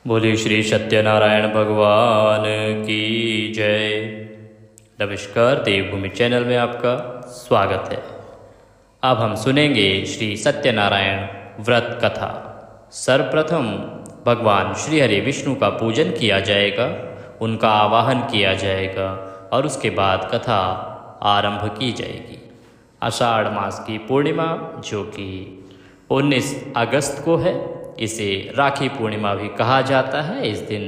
बोले श्री सत्यनारायण भगवान की जय। नमस्कार, देवभूमि चैनल में आपका स्वागत है। अब हम सुनेंगे श्री सत्यनारायण व्रत कथा। सर्वप्रथम भगवान श्री हरि विष्णु का पूजन किया जाएगा, उनका आवाहन किया जाएगा और उसके बाद कथा आरंभ की जाएगी। आषाढ़ मास की पूर्णिमा जो कि 19 अगस्त को है, इसे राखी पूर्णिमा भी कहा जाता है। इस दिन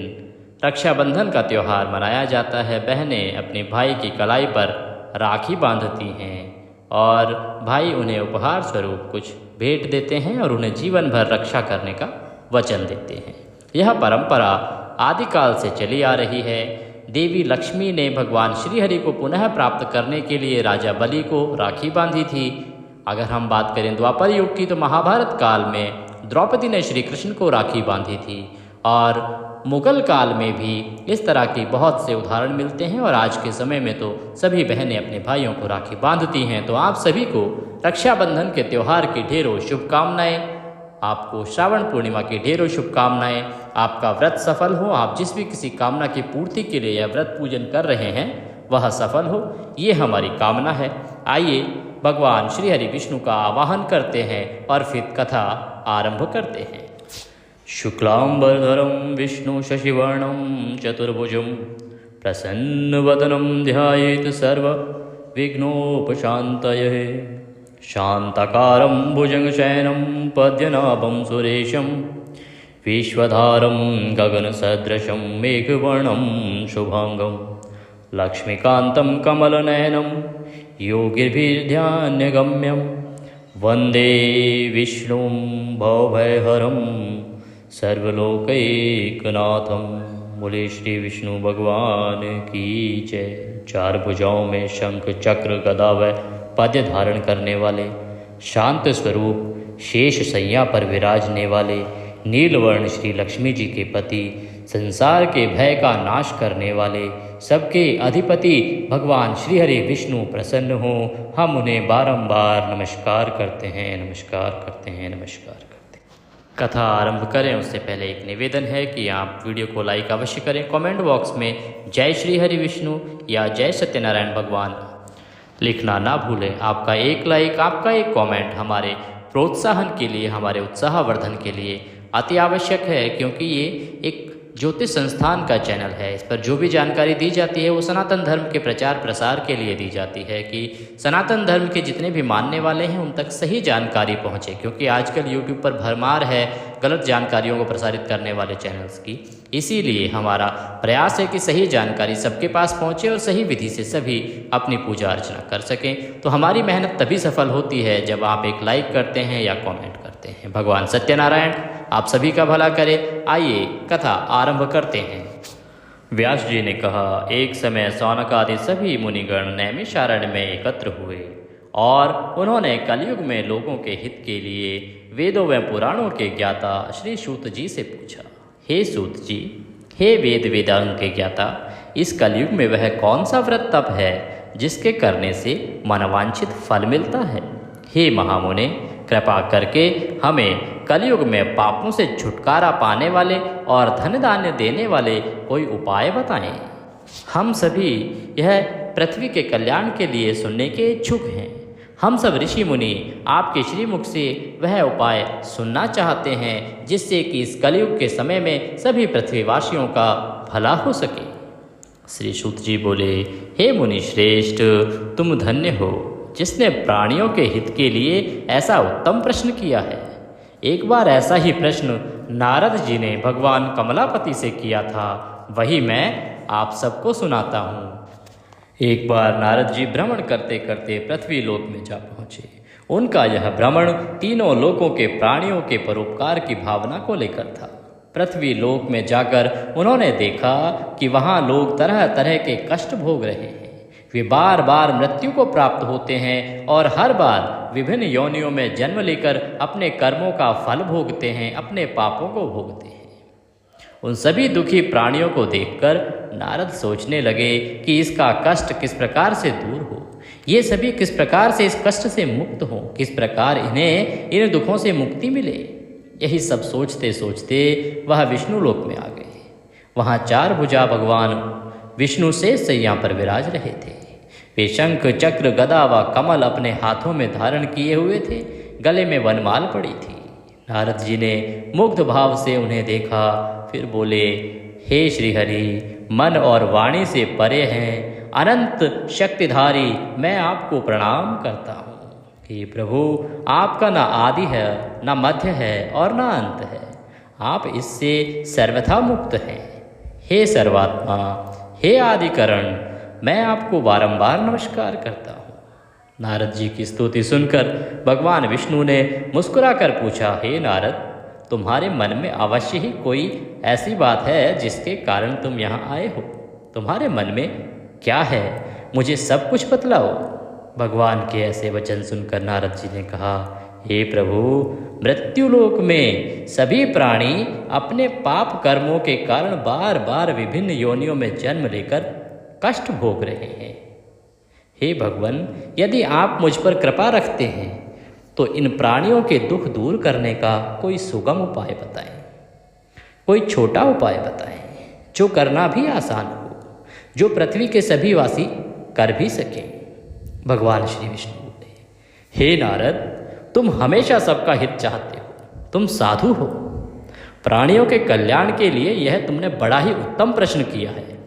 रक्षाबंधन का त्यौहार मनाया जाता है। बहनें अपने भाई की कलाई पर राखी बांधती हैं और भाई उन्हें उपहार स्वरूप कुछ भेंट देते हैं और उन्हें जीवन भर रक्षा करने का वचन देते हैं। यह परंपरा आदिकाल से चली आ रही है। देवी लक्ष्मी ने भगवान श्रीहरि को पुनः प्राप्त करने के लिए राजा बलि को राखी बांधी थी। अगर हम बात करें द्वापर युग की, तो महाभारत काल में द्रौपदी ने श्री कृष्ण को राखी बांधी थी और मुगल काल में भी इस तरह की बहुत से उदाहरण मिलते हैं और आज के समय में तो सभी बहनें अपने भाइयों को राखी बांधती हैं। तो आप सभी को रक्षाबंधन के त्यौहार की ढेरों शुभकामनाएं। आपको श्रावण पूर्णिमा की ढेरों शुभकामनाएं। आपका व्रत सफल हो। आप जिस भी किसी कामना की पूर्ति के लिए यह व्रत पूजन कर रहे हैं वह सफल हो, ये हमारी कामना है। आइए भगवान श्री हरि विष्णु का आवाहन करते हैं और फिर कथा आरंभ करते हैं। शुक्लांबरधरं विष्णु शशिवर्णं चतुर्भुजं प्रसन्नवदनं ध्यायेत् सर्वविघ्नोपशान्तये। शान्ताकारं भुजगशयनं पद्मनाभं सुरेशं विश्वधारं गगनसदृशं मेघवर्णं शुभांगं लक्ष्मीकान्तं कमलनयनं योगिभिर्ध्यानगम्यं वन्दे विष्णुं भवभयहरं सर्वलोकैकनाथं। बोले श्री विष्णु भगवान की जय। चार भुजाओं में शंख चक्र गदा व पद्य धारण करने वाले, शांत स्वरूप शेष सैया पर विराजने वाले नीलवर्ण श्री लक्ष्मी जी के पति, संसार के भय का नाश करने वाले, सबके अधिपति भगवान श्रीहरि विष्णु प्रसन्न हो। हम उन्हें बारंबार नमस्कार करते हैं, नमस्कार करते हैं, नमस्कार करते हैं। कथा आरंभ करें उससे पहले एक निवेदन है कि आप वीडियो को लाइक अवश्य करें। कमेंट बॉक्स में जय श्री हरि विष्णु या जय सत्यनारायण भगवान लिखना ना भूलें। आपका एक लाइक, आपका एक कमेंट हमारे प्रोत्साहन के लिए, हमारे उत्साहवर्धन के लिए अति आवश्यक है, क्योंकि ये एक ज्योतिष संस्थान का चैनल है। इस पर जो भी जानकारी दी जाती है वो सनातन धर्म के प्रचार प्रसार के लिए दी जाती है कि सनातन धर्म के जितने भी मानने वाले हैं उन तक सही जानकारी पहुंचे, क्योंकि आजकल यूट्यूब पर भरमार है गलत जानकारियों को प्रसारित करने वाले चैनल्स की। इसीलिए हमारा प्रयास है कि सही जानकारी सबके पास पहुंचे और सही विधि से सभी अपनी पूजा अर्चना कर सकें। तो हमारी मेहनत तभी सफल होती है जब आप एक लाइक करते हैं या कमेंट करते हैं। भगवान सत्यनारायण आप सभी का भला करे। आइए कथा आरंभ करते हैं। व्यास जी ने कहा, एक समय शौनक आदि सभी मुनिगण नैमिषारण्य में एकत्र हुए और उन्होंने कलयुग में लोगों के हित के लिए वेदों व पुराणों के ज्ञाता श्री सूत जी से पूछा, हे सूत जी, हे वेद वेदांग के ज्ञाता, इस कलयुग में वह कौन सा व्रत तप है जिसके करने से मनवांछित फल मिलता है? हे महामुने, कृपा करके हमें कलयुग में पापों से छुटकारा पाने वाले और धन धान्य देने वाले कोई उपाय बताएं। हम सभी यह पृथ्वी के कल्याण के लिए सुनने के इच्छुक हैं। हम सब ऋषि मुनि आपके श्रीमुख से वह उपाय सुनना चाहते हैं जिससे कि इस कलयुग के समय में सभी पृथ्वीवासियों का भला हो सके। श्री सूत जी बोले, हे मुनि श्रेष्ठ, तुम धन्य हो जिसने प्राणियों के हित के लिए ऐसा उत्तम प्रश्न किया है। एक बार ऐसा ही प्रश्न नारद जी ने भगवान कमलापति से किया था, वही मैं आप सबको सुनाता हूँ। एक बार नारद जी भ्रमण करते करते पृथ्वी लोक में जा पहुँचे। उनका यह भ्रमण तीनों लोकों के प्राणियों के परोपकार की भावना को लेकर था। पृथ्वी लोक में जाकर उन्होंने देखा कि वहाँ लोग तरह तरह के कष्ट भोग रहे हैं। वे बार बार मृत्यु को प्राप्त होते हैं और हर बार विभिन्न योनियों में जन्म लेकर अपने कर्मों का फल भोगते हैं, अपने पापों को भोगते हैं। उन सभी दुखी प्राणियों को देखकर नारद सोचने लगे कि इसका कष्ट किस प्रकार से दूर हो, ये सभी किस प्रकार से इस कष्ट से मुक्त हों, किस प्रकार इन्हें इन दुखों से मुक्ति मिले। यही सब सोचते सोचते वह विष्णु लोक में आ गए। वहाँ 4 भुजा भगवान विष्णु शेष शैया पर विराज रहे थे। वे शंख चक्र गदा व कमल अपने हाथों में धारण किए हुए थे। गले में वनमाल पड़ी थी। नारद जी ने मुग्ध भाव से उन्हें देखा, फिर बोले, हे श्रीहरि, मन और वाणी से परे हैं, अनंत शक्तिधारी, मैं आपको प्रणाम करता हूँ। हे प्रभु, आपका न आदि है, न मध्य है और न अंत है। आप इससे सर्वथा मुक्त हैं। हे सर्वात्मा, हे आदिकरण, मैं आपको बारंबार नमस्कार करता हूँ। नारद जी की स्तुति सुनकर भगवान विष्णु ने मुस्कुराकर पूछा, हे नारद, तुम्हारे मन में अवश्य ही कोई ऐसी बात है जिसके कारण तुम यहाँ आए हो। तुम्हारे मन में क्या है, मुझे सब कुछ बतलाओ। भगवान के ऐसे वचन सुनकर नारद जी ने कहा, हे प्रभु, मृत्युलोक में सभी प्राणी अपने पाप कर्मों के कारण बार बार विभिन्न योनियों में जन्म लेकर कष्ट भोग रहे हैं। हे भगवान, यदि आप मुझ पर कृपा रखते हैं तो इन प्राणियों के दुख दूर करने का कोई सुगम उपाय बताएं, कोई छोटा उपाय बताएं जो करना भी आसान हो, जो पृथ्वी के सभी वासी कर भी सकें। भगवान श्री विष्णु बोले, हे नारद, तुम हमेशा सबका हित चाहते हो, तुम साधु हो। प्राणियों के कल्याण के लिए यह तुमने बड़ा ही उत्तम प्रश्न किया है।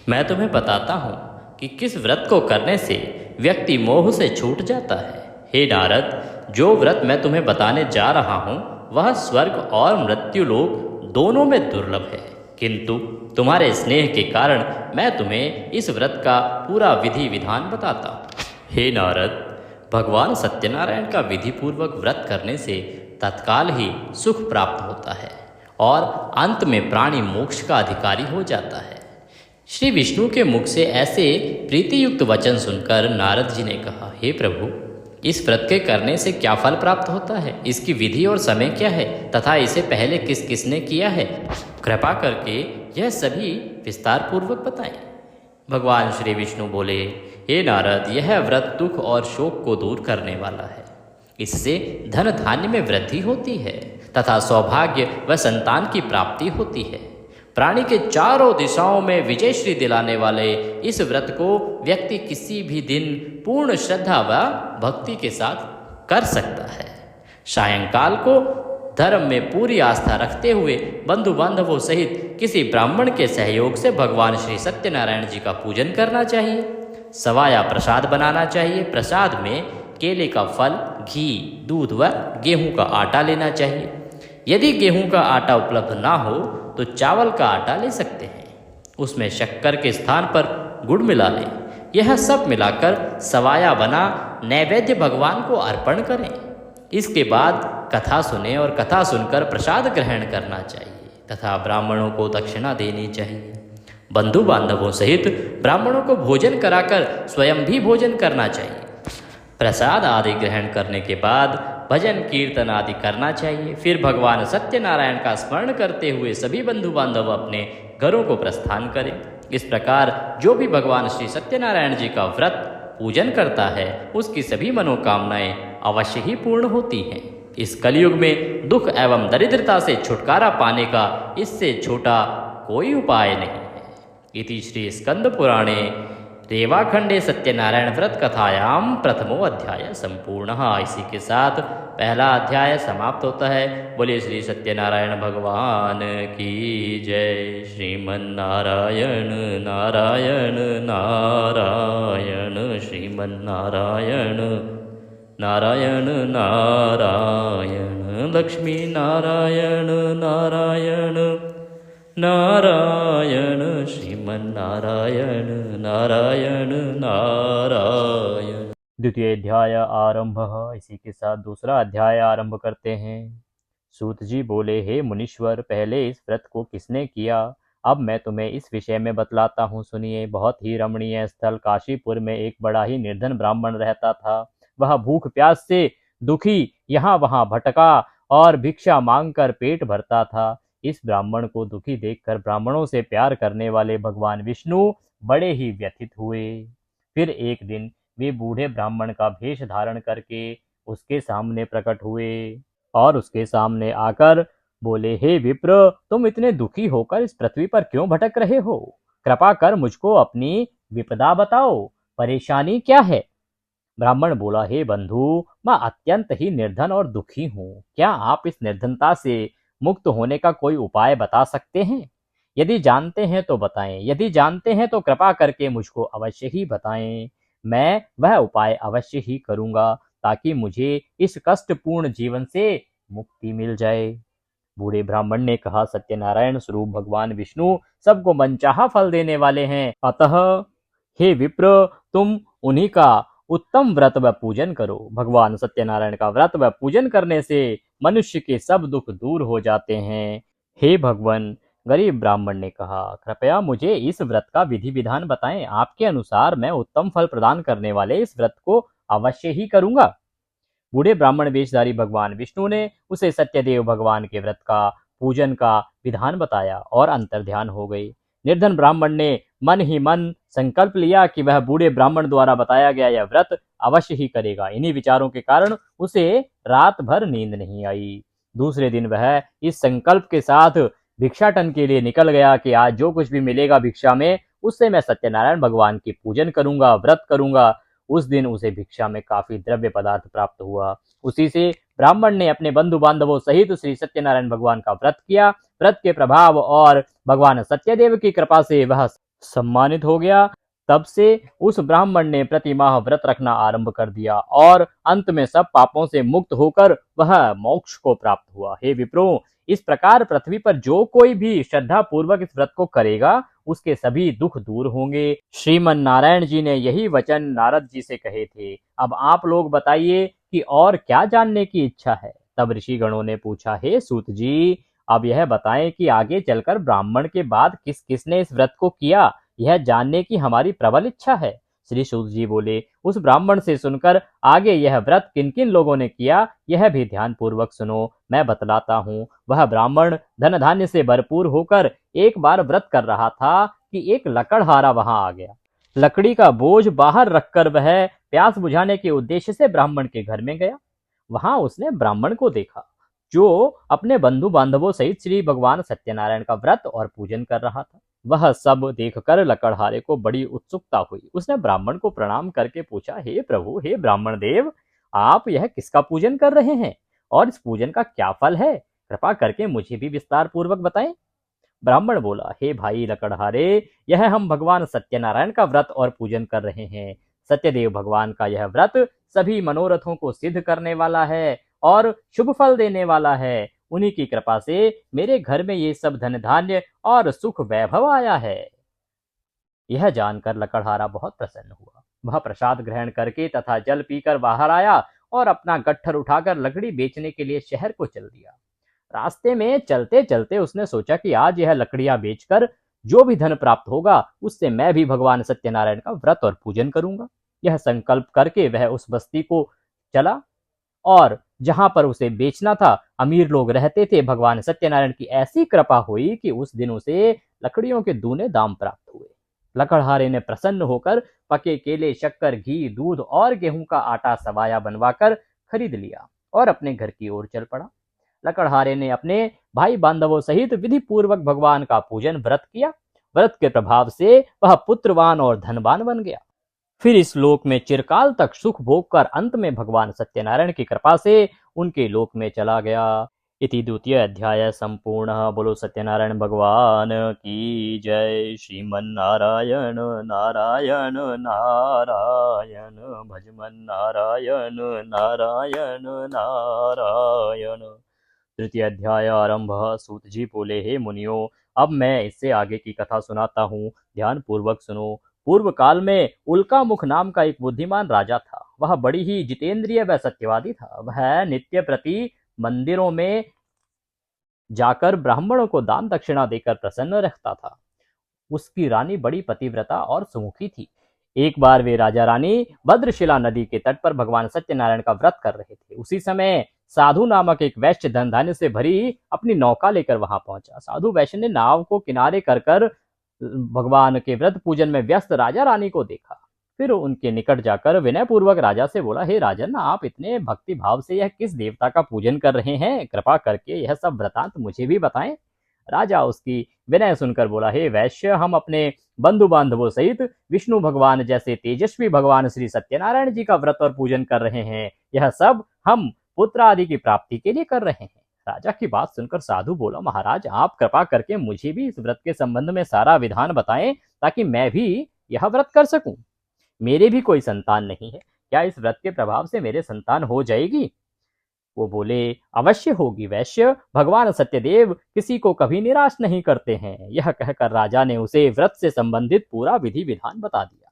मैं तुम्हें बताता हूँ कि किस व्रत को करने से व्यक्ति मोह से छूट जाता है। हे नारद, जो व्रत मैं तुम्हें बताने जा रहा हूँ वह स्वर्ग और मृत्युलोक दोनों में दुर्लभ है, किंतु तुम्हारे स्नेह के कारण मैं तुम्हें इस व्रत का पूरा विधि विधान बताता हूँ। हे नारद, भगवान सत्यनारायण का विधिपूर्वक व्रत करने से तत्काल ही सुख प्राप्त होता है और अंत में प्राणी मोक्ष का अधिकारी हो जाता है। श्री विष्णु के मुख से ऐसे प्रीतियुक्त वचन सुनकर नारद जी ने कहा, हे प्रभु, इस व्रत के करने से क्या फल प्राप्त होता है, इसकी विधि और समय क्या है तथा इसे पहले किस किसने किया है, कृपा करके यह सभी विस्तार पूर्वक बताएं। भगवान श्री विष्णु बोले, हे नारद, यह व्रत दुख और शोक को दूर करने वाला है। इससे धन धान्य में वृद्धि होती है तथा सौभाग्य व संतान की प्राप्ति होती है। प्राणी के चारों दिशाओं में विजय श्री दिलाने वाले इस व्रत को व्यक्ति किसी भी दिन पूर्ण श्रद्धा व भक्ति के साथ कर सकता है। सायंकाल को धर्म में पूरी आस्था रखते हुए बंधु बांधवों सहित किसी ब्राह्मण के सहयोग से भगवान श्री सत्यनारायण जी का पूजन करना चाहिए। सवाया प्रसाद बनाना चाहिए। प्रसाद में केले का फल, घी, दूध व गेहूं का आटा लेना चाहिए। यदि गेहूं का आटा उपलब्ध ना हो तो चावल का आटा ले सकते हैं। उसमें शक्कर के स्थान पर गुड़ मिला लें। यह सब मिलाकर सवाया बना नैवेद्य भगवान को अर्पण करें। इसके बाद कथा सुने और कथा सुनकर प्रसाद ग्रहण करना चाहिए तथा ब्राह्मणों को दक्षिणा देनी चाहिए। बंधु बांधवों सहित ब्राह्मणों को भोजन कराकर स्वयं भी भोजन करना चाहिए। प्रसाद आदि ग्रहण करने के बाद भजन कीर्तन आदि करना चाहिए। फिर भगवान सत्यनारायण का स्मरण करते हुए सभी बंधु बांधव अपने घरों को प्रस्थान करें। इस प्रकार जो भी भगवान श्री सत्यनारायण जी का व्रत पूजन करता है उसकी सभी मनोकामनाएं अवश्य ही पूर्ण होती हैं। इस कलयुग में दुख एवं दरिद्रता से छुटकारा पाने का इससे छोटा कोई उपाय नहीं है। इति श्री स्कंद पुराणे रेवाखंडे सत्यनारायण व्रत कथायाम प्रथमो अध्याय संपूर्णः। इसी के साथ पहला अध्याय समाप्त होता है। बोलिए श्री सत्यनारायण भगवान की जय। श्रीमन्नारायण नारायण नारायण श्रीमन्नारायण नारायण नारायण लक्ष्मी नारायण नारायण नारायण श्रीमन्नारायण नारायण नारायण। द्वितीय अध्याय आरंभ। इसी के साथ दूसरा अध्याय आरंभ करते हैं। सूत जी बोले, हे मुनीश्वर, पहले इस व्रत को किसने किया? अब मैं तुम्हें इस विषय में बतलाता हूँ, सुनिए। बहुत ही रमणीय स्थल काशीपुर में एक बड़ा ही निर्धन ब्राह्मण रहता था। वह भूख प्यास से दुखी यहाँ वहाँ भटका और भिक्षा मांगकर पेट भरता था। इस ब्राह्मण को दुखी देखकर ब्राह्मणों से प्यार करने वाले भगवान विष्णु बड़े ही व्यथित हुए। फिर एक दिन वे बूढ़े ब्राह्मण का भेष धारण करके उसके सामने प्रकट हुए। और उसके सामने आकर बोले, हे विप्र, तुम इतने दुखी होकर इस पृथ्वी पर क्यों भटक रहे हो? कृपा कर मुझको अपनी विपदा बताओ, परेशानी क्या है? ब्राह्मण बोला, हे बंधु, मैं अत्यंत ही निर्धन और दुखी हूँ। क्या आप इस निर्धनता से मुक्त होने का कोई उपाय बता सकते हैं? यदि जानते हैं तो बताएं, यदि जानते हैं तो कृपा करके मुझको अवश्य ही बताएं। मैं वह उपाय अवश्य ही करूंगा ताकि मुझे इस कष्टपूर्ण जीवन से मुक्ति मिल जाए। बूढ़े ब्राह्मण ने कहा, सत्यनारायण स्वरूप भगवान विष्णु सबको मनचाहा फल देने वाले हैं, अतः हे विप्र, तुम उन्हीं का उत्तम व्रत व पूजन करो। भगवान सत्यनारायण का व्रत व पूजन करने से मनुष्य के सब दुख दूर हो जाते हैं। हे भगवान, गरीब ब्राह्मण ने कहा, कृपया मुझे इस व्रत का विधि विधान बताएं। आपके अनुसार मैं उत्तम फल प्रदान करने वाले इस व्रत को अवश्य ही करूंगा। बूढ़े ब्राह्मण वेशधारी भगवान विष्णु ने उसे सत्यदेव भगवान के व्रत का पूजन का विधान बताया और अंतर्ध्यान हो गई। निर्धन ब्राह्मण ने मन ही मन संकल्प लिया कि वह बूढ़े ब्राह्मण द्वारा बताया गया यह व्रत अवश्य ही करेगा। इन्हीं विचारों के कारण उसे रात भर नींद नहीं आई। दूसरे दिन वह इस संकल्प के साथ भिक्षाटन के लिए निकल गया कि आज जो कुछ भी मिलेगा भिक्षा में, उससे मैं सत्यनारायण भगवान की पूजन करूंगा, व्रत करूंगा। उस दिन उसे भिक्षा में काफी द्रव्य पदार्थ प्राप्त हुआ। उसी से ब्राह्मण ने अपने बंधु बांधवों सहित श्री सत्यनारायण भगवान का व्रत किया। व्रत के प्रभाव और भगवान सत्यदेव की कृपा से वह सम्मानित हो गया। तब से उस ब्राह्मण ने प्रति माह व्रत रखना आरंभ कर दिया और अंत में सब पापों से मुक्त होकर वह मोक्ष को प्राप्त हुआ। हे विप्रो, इस प्रकार पृथ्वी पर जो कोई भी श्रद्धा पूर्वक इस व्रत को करेगा उसके सभी दुख दूर होंगे। श्रीमन नारायण जी ने यही वचन नारद जी से कहे थे। अब आप लोग बताइए कि और क्या जानने की इच्छा है? तब ऋषि गणों ने पूछा, हे सूत जी, अब यह बताएं कि आगे चलकर ब्राह्मण के बाद किस किसने इस व्रत को किया, यह जानने की हमारी प्रबल इच्छा है। श्री सूत जी बोले, उस ब्राह्मण से सुनकर आगे यह व्रत किन किन लोगों ने किया यह भी ध्यान पूर्वक सुनो, मैं बतलाता हूँ। वह ब्राह्मण धन धान्य से भरपूर होकर एक बार व्रत कर रहा था कि एक लकड़हारा वहां आ गया। लकड़ी का बोझ बाहर रखकर वह प्यास बुझाने के उद्देश्य से ब्राह्मण के घर में गया। वहां उसने ब्राह्मण को देखा जो अपने बंधु बांधवों सहित श्री भगवान सत्यनारायण का व्रत और पूजन कर रहा था। वह सब देखकर लकड़हारे को बड़ी उत्सुकता हुई। उसने ब्राह्मण को प्रणाम करके पूछा, हे प्रभु, हे ब्राह्मण देव, आप यह किसका पूजन कर रहे हैं और इस पूजन का क्या फल है? कृपा करके मुझे भी विस्तार पूर्वक बताएं। ब्राह्मण बोला, हे भाई लकड़हारे, यह हम भगवान सत्यनारायण का व्रत और पूजन कर रहे हैं। सत्यदेव भगवान का यह व्रत सभी मनोरथों को सिद्ध करने वाला है और शुभ फल देने वाला है। उन्हीं की कृपा से मेरे घर में ये सब धन धान्य और सुख वैभव आया है। यह जानकर लकड़हारा बहुत प्रसन्न हुआ। वह प्रसाद ग्रहण करके तथा जल पीकर बाहर आया और अपना गट्ठर उठाकर लकड़ी बेचने के लिए शहर को चल दिया। रास्ते में चलते चलते उसने सोचा कि आज यह लकड़ियां बेचकर जो भी धन प्राप्त होगा उससे मैं भी भगवान सत्यनारायण का व्रत और पूजन करूंगा। यह संकल्प करके वह उस बस्ती को चला और जहां पर उसे बेचना था अमीर लोग रहते थे। भगवान सत्यनारायण की ऐसी कृपा हुई कि उस दिन उसे लकड़ियों के दूने दाम प्राप्त हुए। लकड़हारे ने प्रसन्न होकर पके केले, शक्कर, घी, दूध और गेहूं का आटा सवाया बनवाकर खरीद लिया और अपने घर की ओर चल पड़ा। लकड़हारे ने अपने भाई बांधवों सहित विधि पूर्वक भगवान का पूजन व्रत किया। व्रत के प्रभाव से वह पुत्रवान और धनवान बन गया। फिर इस लोक में चिरकाल तक सुख भोग कर अंत में भगवान सत्यनारायण की कृपा से उनके लोक में चला गया। इति द्वितीय अध्याय संपूर्ण। बोलो सत्यनारायण भगवान की जय। श्रीमन नारायण नारायण नारायण, भजमन नारायण नारायण नारायण। तृतीय अध्याय आरंभ। सूत जी बोले, हे मुनियों, अब मैं इससे आगे की कथा सुनाता हूँ, ध्यान पूर्वक सुनो। पूर्व काल में उल्का मुख नाम का एक बुद्धिमान राजा था। वह बड़ी ही जितेंद्रिय व सत्यवादी था। वह नित्य प्रति मंदिरों में जाकर ब्राह्मणों को दान दक्षिणा देकर प्रसन्न रहता था। उसकी रानी बड़ी पतिव्रता और सुमुखी थी। एक बार वे राजा रानी भद्रशिला नदी के तट पर भगवान सत्यनारायण का व्रत कर रहे थे। उसी समय साधु नामक एक वैश्य धन धान्य से भरी अपनी नौका लेकर वहां पहुंचा। साधु वैश्य ने नाव को किनारे कर भगवान के व्रत पूजन में व्यस्त राजा रानी को देखा। फिर उनके निकट जाकर विनयपूर्वक राजा से बोला, हे राजन, आप इतने भक्ति भाव से यह किस देवता का पूजन कर रहे हैं? कृपा करके यह सब वृतांत मुझे भी बताएं। राजा उसकी विनय सुनकर बोला, हे वैश्य, हम अपने बंधु बांधवों सहित विष्णु भगवान जैसे तेजस्वी भगवान श्री सत्यनारायण जी का व्रत और पूजन कर रहे हैं। यह सब हम पुत्र आदि की प्राप्ति के लिए कर रहे हैं। राजा की बात सुनकर साधु बोला, महाराज, आप कृपा करके मुझे भी इस व्रत के संबंध में सारा विधान बताएं, ताकि मैं भी यह व्रत कर सकूं। मेरे भी कोई संतान नहीं है, क्या इस व्रत के प्रभाव से मेरे संतान हो जाएगी? वो बोले, अवश्य होगी वैश्य, भगवान सत्यदेव किसी को कभी निराश नहीं करते हैं। यह कहकर राजा ने उसे व्रत से संबंधित पूरा विधि विधान बता दिया।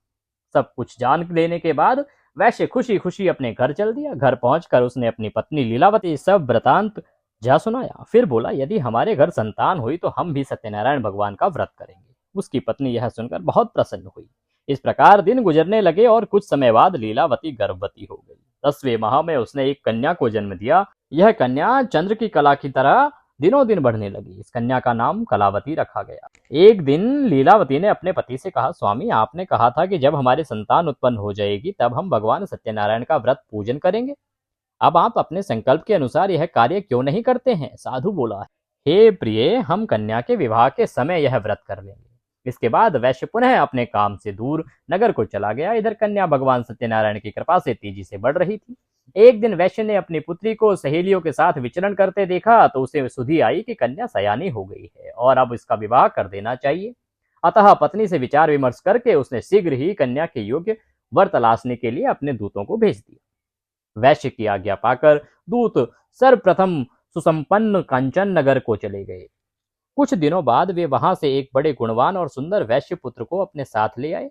सब कुछ जान लेने के बाद वैश्य खुशी खुशी अपने घर चल दिया। घर पहुंचकर उसने अपनी पत्नी लीलावती सब वृतांत जा सुनाया। फिर बोला, यदि हमारे घर संतान हुई तो हम भी सत्यनारायण भगवान का व्रत करेंगे। उसकी पत्नी यह सुनकर बहुत प्रसन्न हुई। इस प्रकार दिन गुजरने लगे और कुछ समय बाद लीलावती गर्भवती हो गई। 10वें माह में उसने एक कन्या को जन्म दिया। यह कन्या चंद्र की कला की तरह दिनों दिन बढ़ने लगी। इस कन्या का नाम कलावती रखा गया। एक दिन लीलावती ने अपने पति से कहा, स्वामी, आपने कहा था कि जब हमारी संतान उत्पन्न हो जाएगी तब हम भगवान सत्यनारायण का व्रत पूजन करेंगे। अब आप अपने संकल्प के अनुसार यह कार्य क्यों नहीं करते हैं? साधु बोला, हे प्रिय, हम कन्या के विवाह के समय यह व्रत कर लेंगे। इसके बाद वैश्य पुनः अपने काम से दूर नगर को चला गया। इधर कन्या भगवान सत्यनारायण की कृपा से तेजी से बढ़ रही थी। एक दिन वैश्य ने अपनी पुत्री को सहेलियों के साथ विचरण करते देखा तो उसे सुधि आई कि कन्या सयानी हो गई है और अब इसका विवाह कर देना चाहिए। अतः पत्नी से विचार विमर्श करके उसने शीघ्र ही कन्या के योग्य वर तलाशने के लिए अपने दूतों को भेज दिया। वैश्य की आज्ञा पाकर दूत सर्वप्रथम सुसंपन्न कांचन नगर को चले गए। कुछ दिनों बाद वे वहां से एक बड़े गुणवान और सुंदर वैश्य पुत्र को अपने साथ ले आए।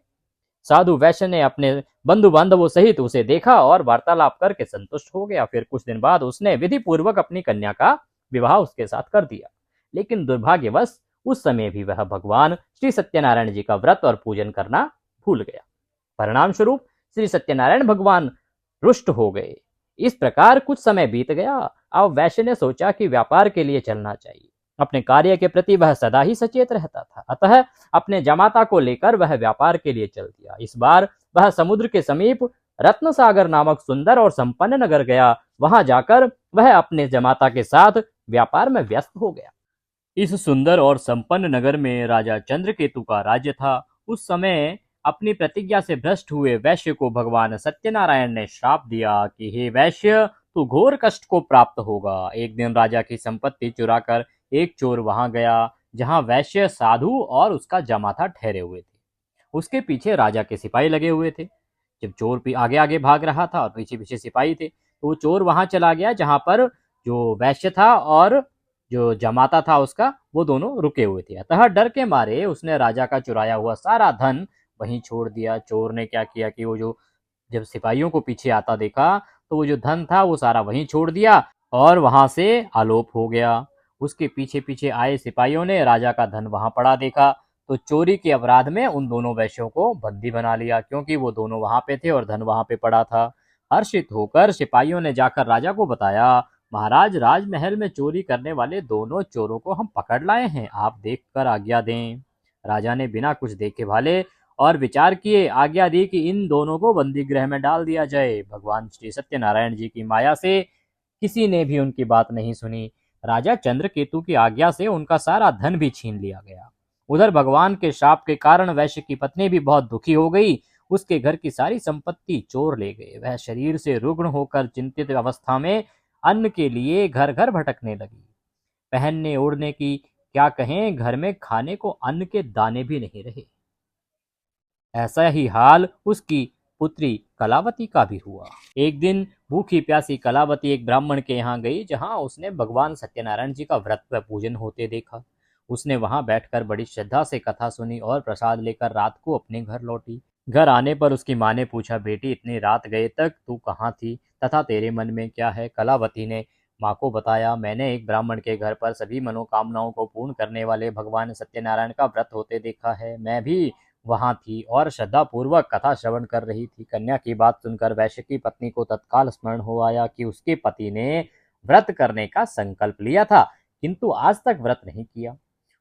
साधु वैश्य ने अपने बंधु बांधवों सहित उसे देखा और वार्तालाप करके संतुष्ट हो गया। फिर कुछ दिन बाद उसने विधि पूर्वक अपनी कन्या का विवाह उसके साथ कर दिया। लेकिन दुर्भाग्यवश उस समय भी वह भगवान श्री सत्यनारायण जी का व्रत और पूजन करना भूल गया। परिणाम स्वरूप श्री सत्यनारायण भगवान रुष्ट हो गए। इस प्रकार कुछ समय बीत गया। अब वैश्य ने सोचा कि व्यापार के लिए चलना चाहिए। अपने कार्य के प्रति वह सदा ही सचेत रहता था। अतः अपने जमाता को लेकर वह व्यापार के लिए चल दिया। इस बार वह समुद्र के समीप रत्न सागर नामक सुंदर और संपन्न नगर गया। वहां जाकर वह अपने जमाता के साथ व्यापार में व्यस्त हो गया। इस सुंदर और संपन्न नगर में राजा चंद्रकेतु का राज्य था। उस समय अपनी प्रतिज्ञा से भ्रष्ट हुए वैश्य को भगवान सत्यनारायण ने श्राप दिया कि हे वैश्य, तू घोर कष्ट को प्राप्त होगा। एक दिन राजा की संपत्ति चुराकर एक चोर वहां गया जहां वैश्य साधु और उसका जमाता ठहरे हुए थे। उसके पीछे राजा के सिपाही लगे हुए थे। जब चोर आगे आगे भाग रहा था और पीछे पीछे सिपाही थे तो चोर वहां चला गया जहां पर जो वैश्य था और जो जमाता था उसका, वो दोनों रुके हुए थे। अतः डर के मारे उसने राजा का चुराया हुआ सारा धन वहीं छोड़ दिया। चोर ने क्या किया कि वो जो जब सिपाहियों को पीछे आता देखा तो वो जो धन था वो सारा वहीं छोड़ दिया और वहां से आलोप हो गया। उसके पीछे पीछे आए सिपाहियों ने राजा का धन वहां पड़ा देखा तो चोरी के अपराध में उन दोनों वैश्यों को बंदी बना लिया, क्योंकि वो दोनों वहां पे थे और धन वहां पे पड़ा था। हर्षित होकर सिपाहियों ने जाकर राजा को बताया, महाराज, राजमहल में चोरी करने वाले दोनों चोरों को हम पकड़ लाए हैं, आप देखकर आज्ञा दें। राजा ने बिना कुछ देखे भाले और विचार किए आज्ञा दी कि इन दोनों को बंदी गृह में डाल दिया जाए। भगवान श्री सत्यनारायण जी की माया से किसी ने भी उनकी बात नहीं सुनी। राजा चंद्रकेतु की आज्ञा से उनका सारा धन भी छीन लिया गया। उधर भगवान के शाप के कारण वैश्य की पत्नी भी बहुत दुखी हो गई। उसके घर की सारी संपत्ति चोर ले गए। वह शरीर से रुग्ण होकर चिंतित अवस्था में अन्न के लिए घर घर भटकने लगी। पहनने ओढ़ने की क्या कहें, घर में खाने को अन्न के दाने भी नहीं रहे। ऐसा ही हाल उसकी पुत्री कलावती का भी हुआ। एक दिन भूखी प्यासी कलावती एक ब्राह्मण के यहाँ गई जहाँ उसने भगवान सत्यनारायण जी का व्रत व पूजन होते देखा। उसने वहां बैठकर बड़ी श्रद्धा से कथा सुनी और प्रसाद लेकर रात को अपने घर लौटी। घर आने पर उसकी माँ ने पूछा, बेटी, इतनी रात गए तक तू कहाँ थी तथा तेरे मन में क्या है? कलावती ने माँ को बताया, मैंने एक ब्राह्मण के घर पर सभी मनोकामनाओं को पूर्ण करने वाले भगवान सत्यनारायण का व्रत होते देखा है। मैं भी वहां थी और श्रद्धा पूर्वक कथा श्रवण कर रही थी। कन्या की बात सुनकर वैश्य की पत्नी को तत्काल स्मरण हो आया कि उसके पति ने व्रत करने का संकल्प लिया था किंतु आज तक व्रत नहीं किया।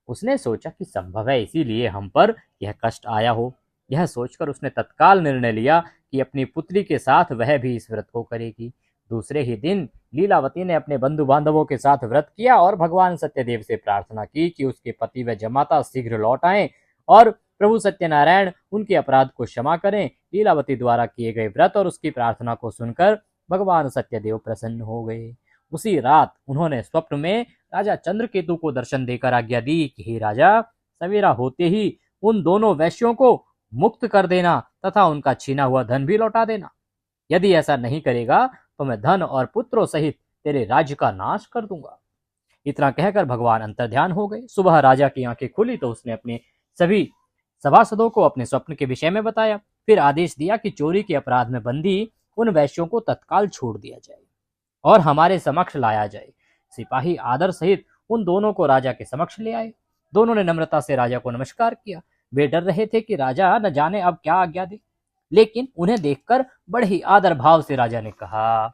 उसने सोचा कि संभव है इसीलिए हम पर यह कष्ट आया हो। यह सोचकर उसने तत्काल निर्णय लिया कि अपनी पुत्री के साथ वह भी इस व्रत को करेगी। दूसरे ही दिन लीलावती ने अपने बंधु बांधवों के साथ व्रत किया और भगवान सत्यदेव से प्रार्थना की कि उसके पति व जमाता शीघ्र लौट आएं और प्रभु सत्यनारायण उनके अपराध को क्षमा करें। लीलावती द्वारा किए गए व्रत और उसकी प्रार्थना को सुनकर भगवान सत्यदेव प्रसन्न हो गए। उसी रात उन्होंने स्वप्न में राजा चंद्रकेतु को दर्शन देकर आज्ञा दी कि हे राजा, सवेरा होते ही उन दोनों वैश्यों को मुक्त कर देना तथा उनका छीना हुआ धन भी लौटा देना। यदि ऐसा नहीं करेगा तो मैं धन और पुत्रों सहित तेरे राज्य का नाश कर दूंगा। इतना कहकर भगवान अंतर्ध्यान हो गए। सुबह राजा की आंखें खुली तो उसने अपने सभी सभासदों को अपने स्वप्न के विषय में बताया। फिर आदेश दिया कि चोरी के अपराध में बंदी उन वैश्यों को तत्काल छोड़ दिया जाए और हमारे समक्ष लाया जाए। सिपाही आदर सहित उन दोनों को राजा के समक्ष ले आए। दोनों ने नम्रता से राजा को नमस्कार किया। वे डर रहे थे कि राजा न जाने अब क्या आज्ञा दे, लेकिन उन्हें देखकर बड़े ही आदर भाव से राजा ने कहा,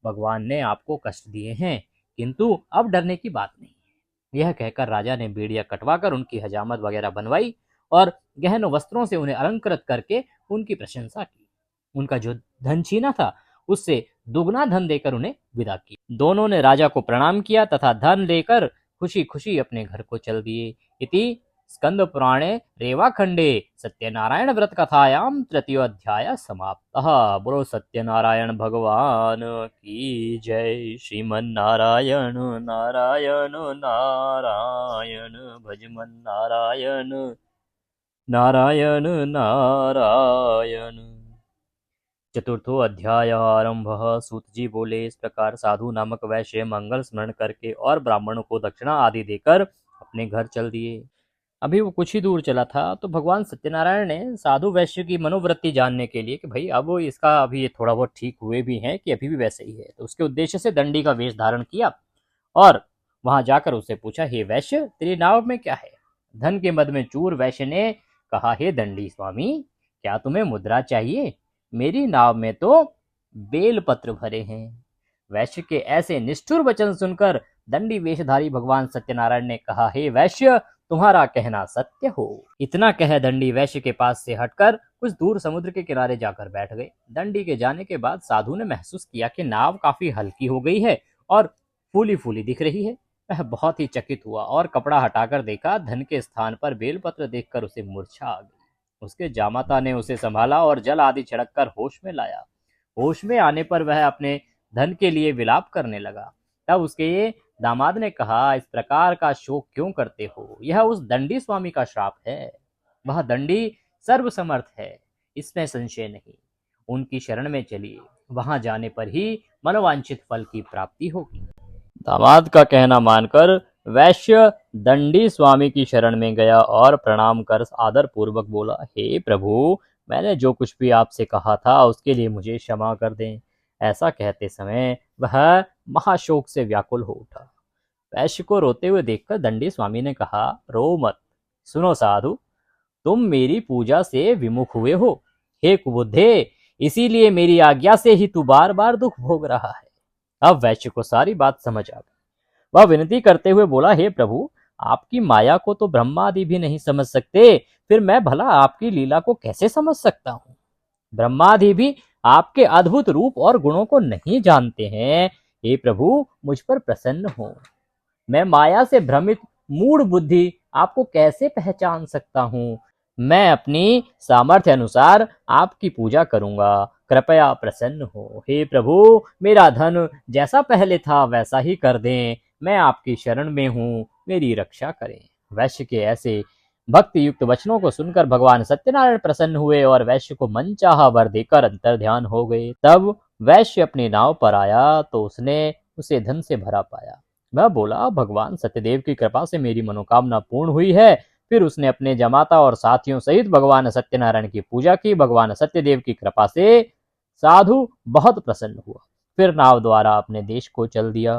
भगवान ने आपको कष्ट दिए हैं, किंतु अब डरने की बात नहीं है। यह कहकर राजा ने बेड़ियां कटवाकर उनकी हजामत वगैरह बनवाई और गहन वस्त्रों से उन्हें अलंकृत करके उनकी प्रशंसा की। उनका जो धन छीना था उससे दुगना धन देकर उन्हें विदा किया। दोनों ने राजा को प्रणाम किया तथा धन लेकर खुशी खुशी अपने घर को चल दिए। इति स्कंद पुराणे रेवाखंडे सत्यनारायण व्रत कथायाम तृतीय अध्याय समाप्तः। बोलो सत्यनारायण भगवान की जय। श्रीमन नारायण नारायण नारायण भजमन नारायण नारायण नारायण। चतुर्थो अध्याय आरंभ। सूत जी बोले, इस प्रकार साधु नामक वैश्य मंगल स्मरण करके और ब्राह्मणों को दक्षिणा आदि देकर अपने घर चल दिए। अभी वो कुछ ही दूर चला था तो भगवान सत्यनारायण ने साधु वैश्य की मनोवृत्ति जानने के लिए कि भाई अब इसका अभी ये थोड़ा बहुत ठीक हुए भी हैं कि अभी भी वैसे ही है, तो उसके उद्देश्य से दंडी का वेश धारण किया और वहां जाकर उससे पूछा, हे वैश्य, तेरी नाव में क्या है? धन के मद में चूर वैश्य ने कहा, हे दंडी स्वामी, क्या तुम्हें मुद्रा चाहिए? मेरी नाव में तो बेलपत्र भरे हैं। वैश्य के ऐसे निष्ठुर वचन सुनकर दंडी वेशधारी भगवान सत्यनारायण ने कहा, हे वैश्य, तुम्हारा कहना सत्य हो। इतना कह दंडी वैश्य के पास से हटकर कुछ दूर समुद्र के किनारे जाकर बैठ गए। दंडी के जाने के बाद साधु ने महसूस किया कि नाव काफी हल्की हो गई है और फूली फूली दिख रही है। वह बहुत ही चकित हुआ और कपड़ा हटाकर देखा, धन के स्थान पर बेलपत्र देखकर उसे मूर्छा आ गई। उसके जामाता ने उसे संभाला और जल आदि छिड़क कर होश में लाया। होश में आने पर वह अपने धन के लिए विलाप करने लगा। तब उसके दामाद ने कहा, इस प्रकार का शोक क्यों करते हो? यह उस दंडी स्वामी का श्राप है। वह दंडी सर्वसमर्थ है, इसमें संशय नहीं। उनकी शरण में चलिए, वहां जाने पर ही मनोवांछित फल की प्राप्ति होगी। दामाद का कहना मानकर वैश्य दंडी स्वामी की शरण में गया और प्रणाम कर आदर पूर्वक बोला, हे प्रभु, मैंने जो कुछ भी आपसे कहा था उसके लिए मुझे क्षमा कर दें। ऐसा कहते समय वह महाशोक से व्याकुल हो उठा। वैश्य को रोते हुए देखकर दंडी स्वामी ने कहा, रो मत। सुनो साधु, तुम मेरी पूजा से विमुख हुए हो। हे कुबुद्धे, इसीलिए मेरी आज्ञा से ही तू बार बार दुख भोग रहा है। अब वैश्य को सारी बात समझ आ गई। वह विनती करते हुए बोला, हे प्रभु, आपकी माया को तो ब्रह्मादि भी नहीं समझ सकते, फिर मैं भला आपकी लीला को कैसे समझ सकता हूँ? ब्रह्मादि भी आपके अद्भुत रूप और गुणों को नहीं जानते हैं। हे प्रभु, मुझ पर प्रसन्न हो। मैं माया से भ्रमित मूढ़ बुद्धि आपको कैसे पहचान सकता हूँ? मैं अपनी सामर्थ्य अनुसार आपकी पूजा करूंगा, कृपया प्रसन्न हो। हे प्रभु, मेरा धन जैसा पहले था वैसा ही कर दें। मैं आपकी शरण में हूँ, मेरी रक्षा करें। वैश्य के ऐसे भक्ति युक्त वचनों को सुनकर भगवान सत्यनारायण प्रसन्न हुए और वैश्य को मनचाहा वर देकर अंतर्ध्यान हो गए। तब वैश्य अपनी नाव पर आया तो उसने उसे धन से भरा पाया। वह बोला, भगवान सत्यदेव की कृपा से मेरी मनोकामना पूर्ण हुई है। फिर उसने अपने जमाता और साथियों सहित भगवान सत्यनारायण की पूजा की। भगवान सत्यदेव की कृपा से साधु बहुत प्रसन्न हुआ। फिर नाव द्वारा अपने देश को चल दिया।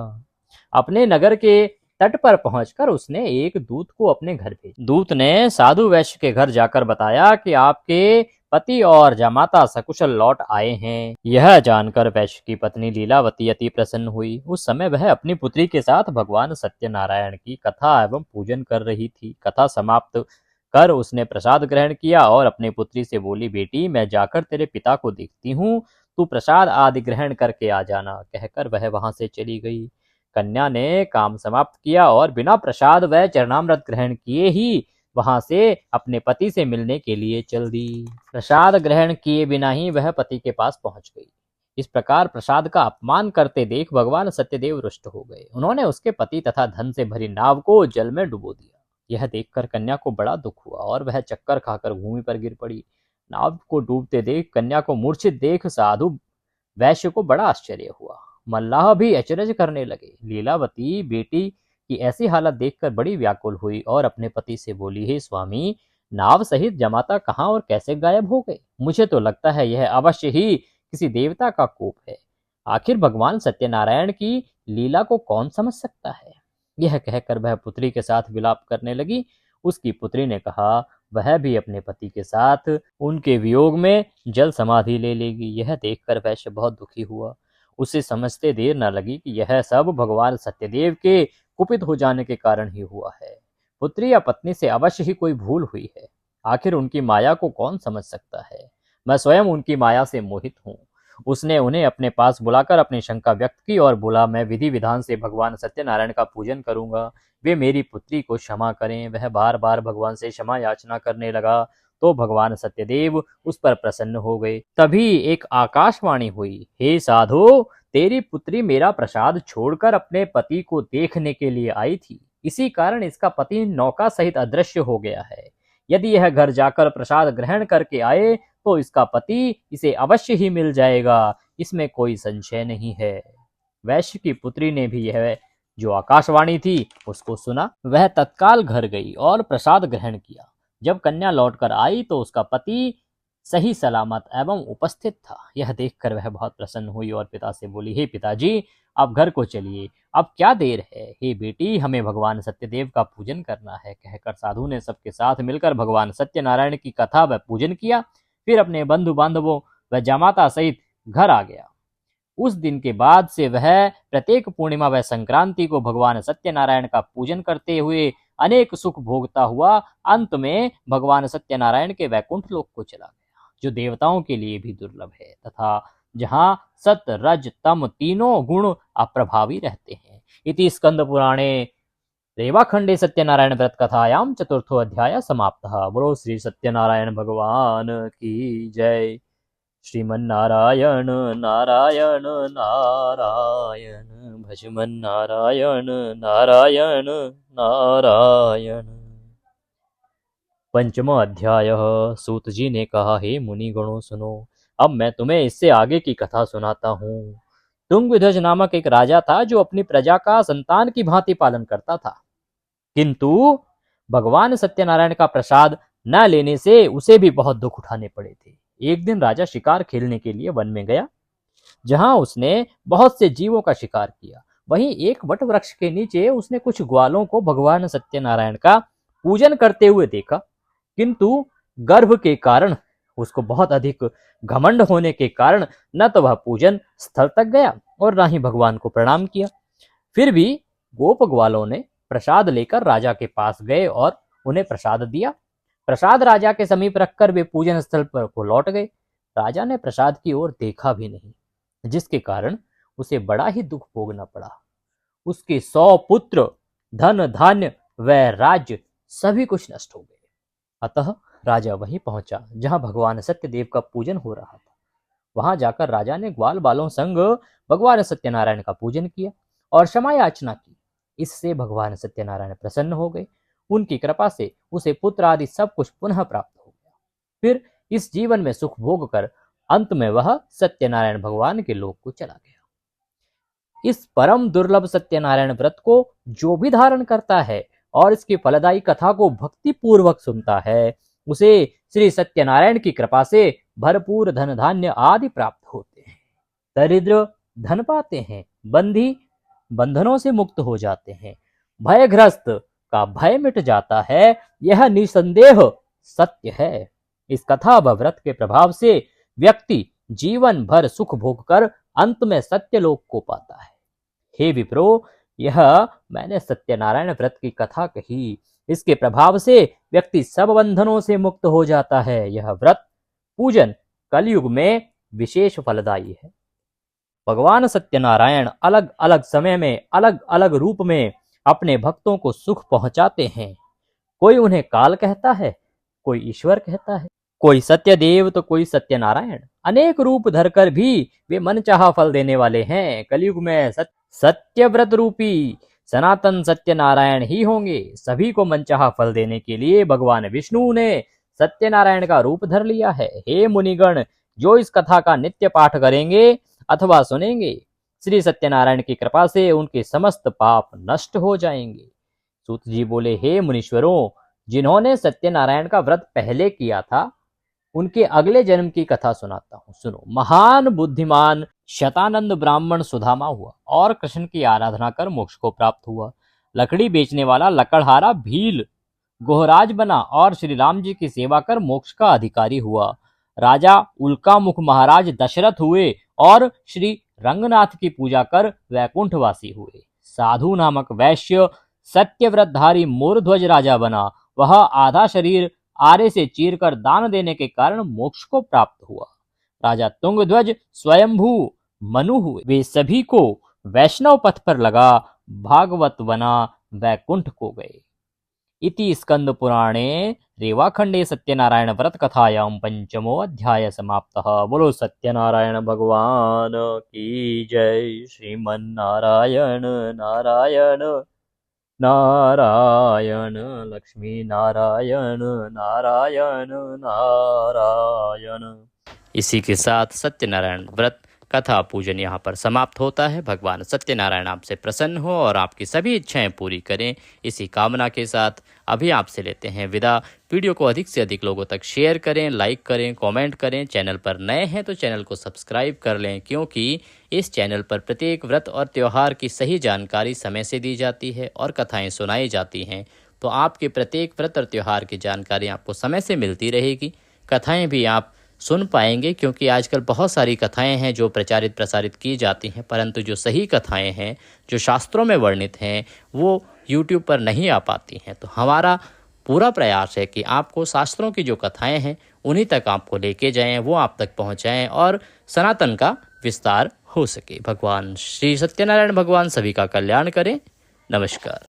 अपने नगर के तट पर पहुंचकर उसने एक दूत को अपने घर भेजा। दूत ने साधु वैश्य के घर जाकर बताया कि आपके पति और जमाता सकुशल लौट आए हैं। यह जानकर वैश्य की पत्नी लीलावती अति प्रसन्न हुई। उस समय वह अपनी पुत्री के साथ भगवान सत्यनारायण की कथा एवं पूजन कर रही थी। कथा समाप्त कर उसने प्रसाद ग्रहण किया और अपनी पुत्री से बोली, बेटी मैं जाकर तेरे पिता को देखती हूँ, तू प्रसाद आदि ग्रहण करके आ जाना। कहकर वह वहां से चली गई। कन्या ने काम समाप्त किया और बिना प्रसाद व चरणामृत ग्रहण किए ही वहां से अपने पति से मिलने के लिए चल दी। प्रसाद ग्रहण किए बिना ही वह पति के पास पहुंच गई। इस प्रकार प्रसाद का अपमान करते देख भगवान सत्यदेव रुष्ट हो गए। उन्होंने उसके पति तथा धन से भरी नाव को जल में डुबो दिया। यह देखकर कन्या को बड़ा दुख हुआ और वह चक्कर खाकर भूमि पर गिर पड़ी। नाव को डूबते देख कन्या को मूर्छित देख साधु वैश्य को बड़ा आश्चर्य हुआ। मल्लाह भी अचरज करने लगे। लीलावती बेटी की ऐसी हालत देखकर बड़ी व्याकुल हुई और अपने पति से बोली, हे स्वामी, नाव सहित जमाता कहाँ और कैसे गायब हो गए? मुझे तो लगता है यह अवश्य ही किसी देवता का कोप है। आखिर भगवान सत्यनारायण की लीला को कौन समझ सकता है? यह कहकर वह पुत्री के साथ विलाप करने लगी। उसकी पुत्री ने कहा, वह भी अपने पति के साथ उनके वियोग में जल समाधि ले लेगी। यह देखकर वैश्य बहुत दुखी हुआ। उसे समझते देर न लगी कि यह सब भगवान सत्यदेव के कुपित हो जाने के कारण ही हुआ है। पुत्री या पत्नी से अवश्य ही कोई भूल हुई है। आखिर उनकी माया को कौन समझ सकता है? मैं स्वयं उनकी माया से मोहित हूँ। उसने उन्हें अपने पास बुलाकर अपनी शंका व्यक्त की और बोला, मैं विधि विधान से भगवान सत्यनारायण का पूजन करूंगा, वे मेरी पुत्री को क्षमा करें। वह बार बार भगवान से क्षमा याचना करने लगा तो भगवान सत्यदेव उस पर प्रसन्न हो गए। तभी एक आकाशवाणी हुई, हे साधु, तेरी पुत्री मेरा प्रसाद छोड़कर अपने पति को देखने के लिए आई थी। इसी कारण इसका पति नौका सहित अदृश्य हो गया है। यदि यह घर जाकर प्रसाद ग्रहण करके आए तो इसका पति इसे अवश्य ही मिल जाएगा, इसमें कोई संशय नहीं है। वैश्य की पुत्री ने भी यह जो आकाशवाणी थी उसको सुना। वह तत्काल घर गई और प्रसाद ग्रहण किया। जब कन्या लौटकर आई तो उसका पति सही सलामत एवं उपस्थित था। यह देखकर वह बहुत प्रसन्न हुई और पिता से बोली, हे पिताजी, आप घर को चलिए, अब क्या देर है। हे बेटी, हमें भगवान सत्यदेव का पूजन करना है। कहकर साधु ने सबके साथ मिलकर भगवान सत्यनारायण की कथा व पूजन किया। फिर अपने बंधु बांधवों व जमाता सहित घर आ गया। उस दिन के बाद से वह प्रत्येक पूर्णिमा व संक्रांति को भगवान सत्यनारायण का पूजन करते हुए अनेक सुख भोगता हुआ अंत में भगवान सत्यनारायण के वैकुंठ लोक को चला गया, जो देवताओं के लिए भी दुर्लभ है तथा जहाँ सत रज तम तीनों गुण अप्रभावी रहते हैं। इति स्कंद पुराणे रेवाखंडे सत्यनारायण व्रत कथायाम चतुर्थो अध्याय समाप्तः। बोलो श्री सत्यनारायण भगवान की जय। श्रीमन्नारायण नारायण नारायण भजमन नारायण नारायण नारायण। पंचमा अध्याय। सूत जी ने कहा, हे मुनि गणों सुनो, अब मैं तुम्हें इससे आगे की कथा सुनाता हूँ। तुंगविध्वज नामक एक राजा था जो अपनी प्रजा का संतान की भांति पालन करता था, किंतु भगवान सत्यनारायण का प्रसाद न लेने से उसे भी बहुत दुख उठाने पड़े थे। एक दिन राजा शिकार खेलने के लिए वन में गया, जहां उसने बहुत से जीवों का शिकार किया। वहीं एक वट वृक्ष के नीचे उसने कुछ ग्वालों को भगवान सत्यनारायण का पूजन करते हुए देखा, किंतु गर्भ के कारण, उसको बहुत अधिक घमंड होने के कारण न तो वह पूजन स्थल तक गया और न ही भगवान को प्रणाम किया। फिर भी गोप ग्वालों ने प्रसाद लेकर राजा के पास गए और उन्हें प्रसाद दिया। प्रसाद राजा के समीप रखकर वे पूजन स्थल पर को लौट गए। राजा ने प्रसाद की ओर देखा भी नहीं, जिसके कारण उसे बड़ा ही दुख भोगना पड़ा। उसके 100 पुत्र, धन धान्य व राज्य सभी कुछ नष्ट हो गए। अतः राजा वहीं पहुंचा जहां भगवान सत्यदेव का पूजन हो रहा था। वहां जाकर राजा ने ग्वाल बालों संग भगवान सत्यनारायण का पूजन किया और क्षमा याचना की। इससे भगवान सत्यनारायण प्रसन्न हो गए। उनकी कृपा से उसे पुत्र आदि सब कुछ पुनः प्राप्त हो गया। फिर इस जीवन में सुख भोग कर अंत में वह सत्यनारायण भगवान के लोक को चला गया। इस परम दुर्लभ सत्यनारायण व्रत को जो भी धारण करता है और इसकी फलदायी कथा को भक्ति पूर्वक सुनता है, उसे श्री सत्यनारायण की कृपा से भरपूर धन धान्य आदि प्राप्त होते हैं। दरिद्र धन पाते हैं, बंधी बंधनों से मुक्त हो जाते हैं, भयग्रस्त का भय मिट जाता है। यह निसंदेह सत्य है। इस कथा व व्रत के प्रभाव से व्यक्ति जीवन भर सुख भोग कर अंत में सत्यलोक को पाता है। हे विप्रो, यह मैंने सत्यनारायण व्रत की कथा कही। इसके प्रभाव से व्यक्ति सब बंधनों से मुक्त हो जाता है। यह व्रत पूजन कलयुग में विशेष फलदायी है। भगवान सत्यनारायण अलग अलग समय में अलग अलग रूप में अपने भक्तों को सुख पहुंचाते हैं। कोई उन्हें काल कहता है, कोई ईश्वर कहता है, कोई सत्यदेव तो कोई सत्यनारायण। अनेक रूप धरकर भी वे मनचाहा फल देने वाले हैं। कलयुग में सत्यव्रत रूपी सनातन सत्यनारायण ही होंगे। सभी को मनचाहा फल देने के लिए भगवान विष्णु ने सत्यनारायण का रूप धर लिया है। हे मुनिगण, जो इस कथा का नित्य पाठ करेंगे अथवा सुनेंगे, श्री सत्यनारायण की कृपा से उनके समस्त पाप नष्ट हो जाएंगे। सूत जी बोले, हे मुनीश्वरों, जिन्होंने सत्यनारायण का व्रत पहले किया था उनके अगले जन्म की कथा सुनाता हूँ, सुनो। महान बुद्धिमान शतानंद ब्राह्मण सुदामा हुआ और कृष्ण की आराधना कर मोक्ष को प्राप्त हुआ। लकड़ी बेचने वाला लकड़हारा भील गोहराज बना और श्री राम जी की सेवा कर मोक्ष का अधिकारी हुआ। राजा उल्कामुख महाराज दशरथ हुए और श्री रंगनाथ की पूजा कर वैकुंठवासी हुए। साधु नामक वैश्य सत्यव्रतधारी मोरध्वज राजा बना। वह आधा शरीर आरे से चीरकर दान देने के कारण मोक्ष को प्राप्त हुआ। राजा तुंगध्वज स्वयंभू मनु हुए। वे सभी को वैष्णव पथ पर लगा भागवत बना वैकुंठ को गए। इति स्कंद पुराणे रेवाखंडे सत्यनारायण व्रत कथायां पंचमो अध्याय समाप्तः। बोलो सत्यनारायण भगवान की जय। श्रीमन्नारायण नारायण नारायण, लक्ष्मी नारायण नारायण नारायण। इसी के साथ सत्यनारायण व्रत कथा पूजन यहाँ पर समाप्त होता है। भगवान सत्यनारायण आपसे प्रसन्न हो और आपकी सभी इच्छाएं पूरी करें, इसी कामना के साथ अभी आपसे लेते हैं विदा। वीडियो को अधिक से अधिक लोगों तक शेयर करें, लाइक करें, कमेंट करें। चैनल पर नए हैं तो चैनल को सब्सक्राइब कर लें, क्योंकि इस चैनल पर प्रत्येक व्रत और त्यौहार की सही जानकारी समय से दी जाती है और कथाएँ सुनाई जाती हैं। तो आपके प्रत्येक व्रत और त्यौहार की जानकारी आपको समय से मिलती रहेगी। कथाएँ भी आप सुन पाएंगे, क्योंकि आजकल बहुत सारी कथाएं हैं जो प्रचारित प्रसारित की जाती हैं, परंतु जो सही कथाएं हैं, जो शास्त्रों में वर्णित हैं, वो YouTube पर नहीं आ पाती हैं। तो हमारा पूरा प्रयास है कि आपको शास्त्रों की जो कथाएं हैं उन्हीं तक आपको लेके जाएं, वो आप तक पहुंचाएं और सनातन का विस्तार हो सके। भगवान श्री सत्यनारायण भगवान सभी का कल्याण करें। नमस्कार।